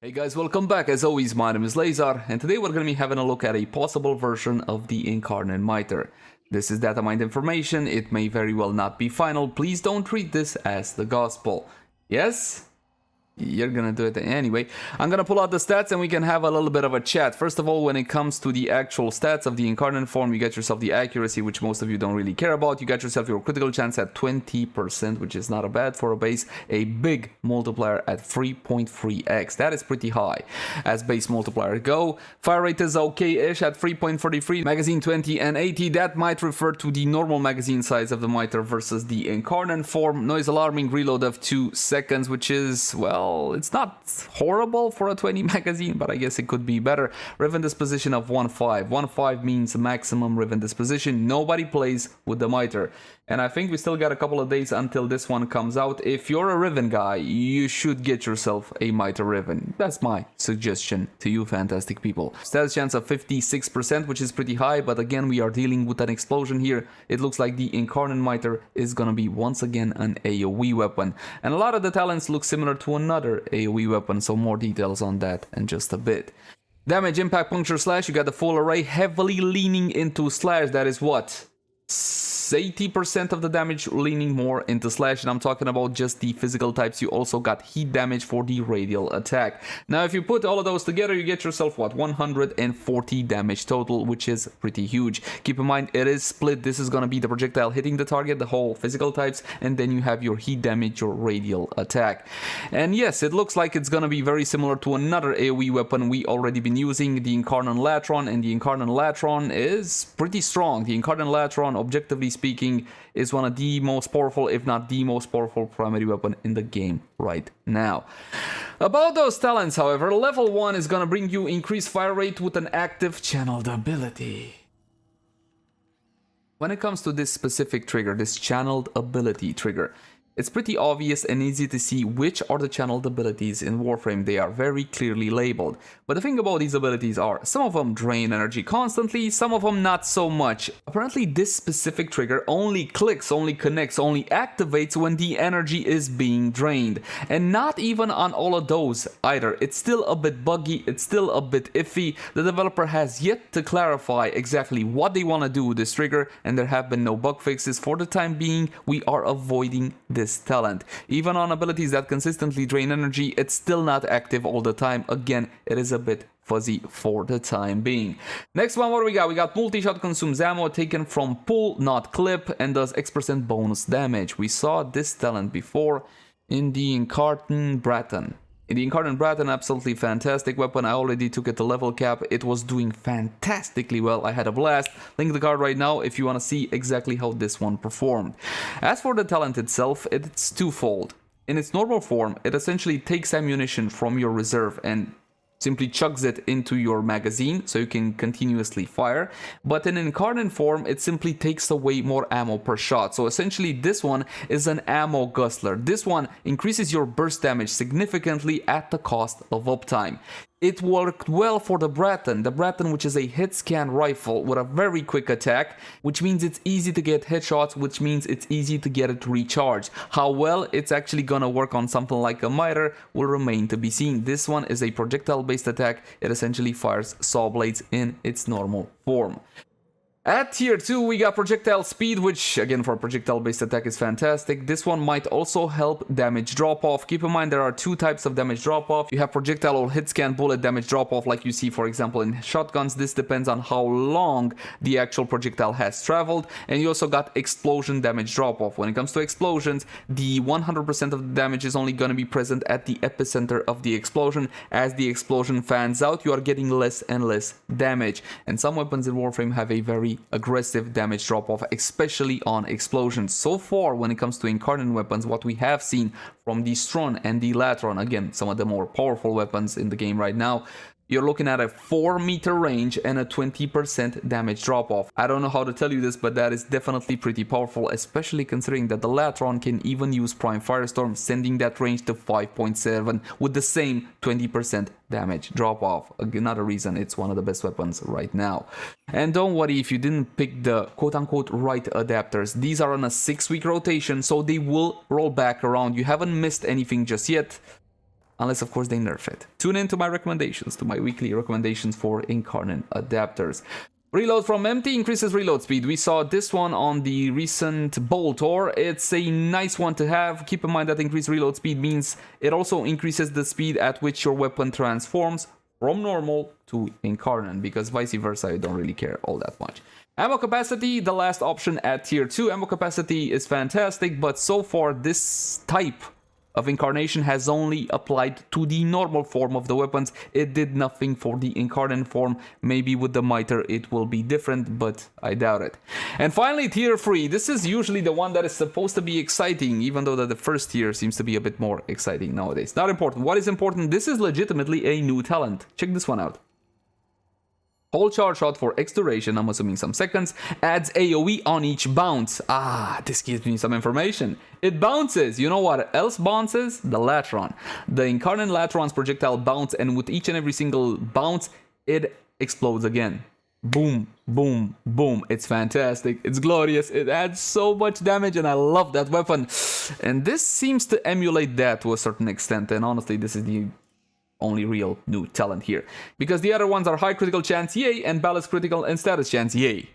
Hey guys, welcome back. As always, my name is Leyzar, and today we're going to be having a look at a possible version of the Incarnon MITER. This is datamined information, it may very well not be final, please don't treat this as the gospel. Yes? You're gonna do it anyway. I'm gonna pull out the stats and we can have a little bit of a chat. First of all, when it comes to the actual stats of the Incarnon form, you get yourself the accuracy, which most of you don't really care about. You got yourself your critical chance at 20%, which is not a bad for a base. A big multiplier at 3.3x. That is pretty high as base multiplier go. Fire rate is okay-ish at 3.43. Magazine 20 and 80. That might refer to the normal magazine size of the MITER versus the Incarnon form. Noise alarming reload of 2 seconds, which is, well, it's not horrible for a 20 magazine, but I guess it could be better. Riven disposition of 1.5. 1.5 means maximum Riven disposition. Nobody plays with the MITER. And I think we still got a couple of days until this one comes out. If you're a Riven guy, you should get yourself a MITER Riven. That's my suggestion to you fantastic people. Status chance of 56%, which is pretty high, but again, we are dealing with an explosion here. It looks like the Incarnon MITER is gonna be once again an AoE weapon. And a lot of the talents look similar to another AoE weapon, so more details on that in just a bit. Damage, impact, puncture, slash, you got the full array, heavily leaning into slash. That is what? 80% of the damage leaning more into slash, and I'm talking about just the physical types. You also got heat damage for the radial attack. Now if you put all of those together, you get yourself what, 140 damage total, which is pretty huge. Keep in mind it is split. This is gonna be the projectile hitting the target, the whole physical types, and then you have your heat damage, your radial attack. And yes, it looks like it's gonna be very similar to another AoE weapon we already been using, the Incarnon Latron, and the Incarnon Latron is pretty strong. The Incarnon Latron, objectively speaking, is one of the most powerful, if not the most powerful primary weapon in the game right now. About those talents, however, level 1 is gonna bring you increased fire rate with an active channeled ability. When it comes to this specific trigger, this channeled ability trigger, it's pretty obvious and easy to see which are the channeled abilities in Warframe. They are very clearly labeled. But the thing about these abilities are, some of them drain energy constantly, some of them not so much. Apparently this specific trigger only clicks, only connects, only activates when the energy is being drained. And not even on all of those either. It's still a bit buggy, it's still a bit iffy. The developer has yet to clarify exactly what they want to do with this trigger, and there have been no bug fixes. For the time being, we are avoiding this talent. Even on abilities that consistently drain energy, it's still not active all the time. Again, it is a bit fuzzy for the time being. Next one, what do we got? We got multi-shot consumes ammo taken from pull, not clip, and does X% bonus damage. We saw this talent before in the Incarnon Breton. In the Incarnon Breton, absolutely fantastic weapon. I already took it to level cap. It was doing fantastically well. I had a blast. Link the card right now if you want to see exactly how this one performed. As for the talent itself, it's twofold. In its normal form, it essentially takes ammunition from your reserve and simply chucks it into your magazine so you can continuously fire. But in Incarnon form, it simply takes away more ammo per shot. So essentially this one is an ammo guzzler. This one increases your burst damage significantly at the cost of uptime. It worked well for the Breton, which is a hit scan rifle with a very quick attack, which means it's easy to get headshots, which means it's easy to get it recharged. How well it's actually gonna work on something like a MITER will remain to be seen. This one is a projectile based attack. It essentially fires saw blades in its normal form. At tier 2, we got projectile speed, which again for a projectile based attack is fantastic. This one might also help damage drop off. Keep in mind there are two types of damage drop off. You have projectile or hit scan bullet damage drop off, like you see for example in shotguns. This depends on how long the actual projectile has traveled. And you also got explosion damage drop off. When it comes to explosions, the 100% of the damage is only going to be present at the epicenter of the explosion. As the explosion fans out, you are getting less and less damage. And some weapons in Warframe have a very aggressive damage drop off, especially on explosions. So far, when it comes to Incarnon weapons, what we have seen from the Stron and the Latron, again, some of the more powerful weapons in the game right now, you're looking at a 4-meter range and a 20% damage drop-off. I don't know how to tell you this, but that is definitely pretty powerful, especially considering that the Latron can even use Prime Firestorm, sending that range to 5.7 with the same 20% damage drop-off. Another reason it's one of the best weapons right now. And don't worry if you didn't pick the quote-unquote right adapters. These are on a 6-week rotation, so they will roll back around. You haven't missed anything just yet. unless of course they nerf it. Tune in to my recommendations, to my weekly recommendations for Incarnon adapters. Reload from empty increases reload speed. We saw this one on the recent Boltor. It's a nice one to have. Keep in mind that increased reload speed means it also increases the speed at which your weapon transforms from normal to Incarnon, because vice versa, I don't really care all that much. Ammo capacity, the last option at tier 2. Ammo capacity is fantastic, but so far this type of incarnation has only applied to the normal form of the weapons. It did nothing for the Incarnon form. Maybe with the MITER it will be different, but I doubt it. And finally, tier 3. This is usually the one that is supposed to be exciting, even though that the first tier seems to be a bit more exciting nowadays. Not important. What is important? This is legitimately a new talent. Check this one out. Hold charge shot for X duration, I'm assuming some seconds, adds AoE on each bounce. Ah, this gives me some information. It bounces. You know what else bounces? The Latron. The Incarnon Latron's projectile bounce, and with each and every single bounce, it explodes again. Boom, boom, boom. It's fantastic. It's glorious. It adds so much damage, and I love that weapon. And this seems to emulate that to a certain extent, and honestly, this is the only real new talent here, because the other ones are high critical chance, yay, and balanced critical and status chance, yay.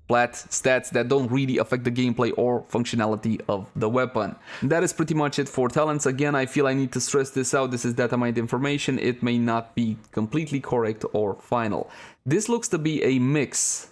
Flat stats that don't really affect the gameplay or functionality of the weapon. That is pretty much it for talents. Again, I feel I need to stress this out. This is datamined information. It may not be completely correct or final. This looks to be a mix.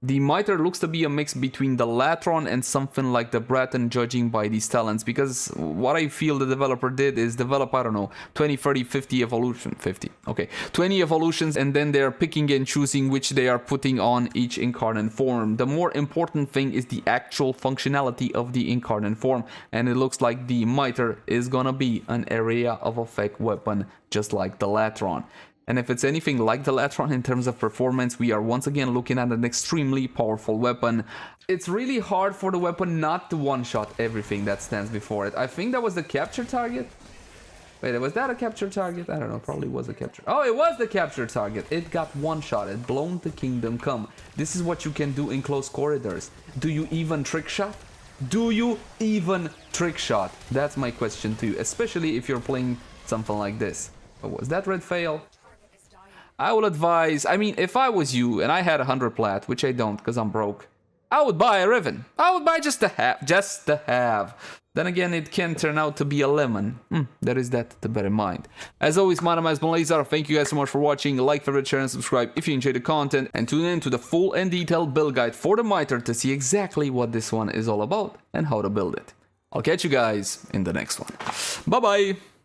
The MITER looks to be a mix between the Latron and something like the Bratton, judging by these talents, because what I feel the developer did is develop, I don't know, 20, 30, 50 evolution, 50, okay, 20 evolutions, and then they're picking and choosing which they are putting on each Incarnon form. The more important thing is the actual functionality of the Incarnon form, and it looks like the MITER is gonna be an area of effect weapon, just like the Latron. And if it's anything like the Latron in terms of performance, we are once again looking at an extremely powerful weapon. It's really hard for the weapon not to one-shot everything that stands before it. I think that was the capture target. Wait, was that a capture target? I don't know, probably was a capture. Oh, it was the capture target. It got one-shotted, blown to kingdom come. This is what you can do in close corridors. Do you even trick shot? Do you even trick shot? That's my question to you, especially if you're playing something like this. Oh, was that red fail? I will advise, I mean, if I was you and I had 100 plat, which I don't because I'm broke, I would buy a Riven. I would buy just to have. Then again, it can turn out to be a lemon. There is that to bear in mind. As always, my name is Lazar. Thank you guys so much for watching. Like, favorite, share, and subscribe if you enjoyed the content. And tune in to the full and detailed build guide for the MITER to see exactly what this one is all about and how to build it. I'll catch you guys in the next one. Bye-bye.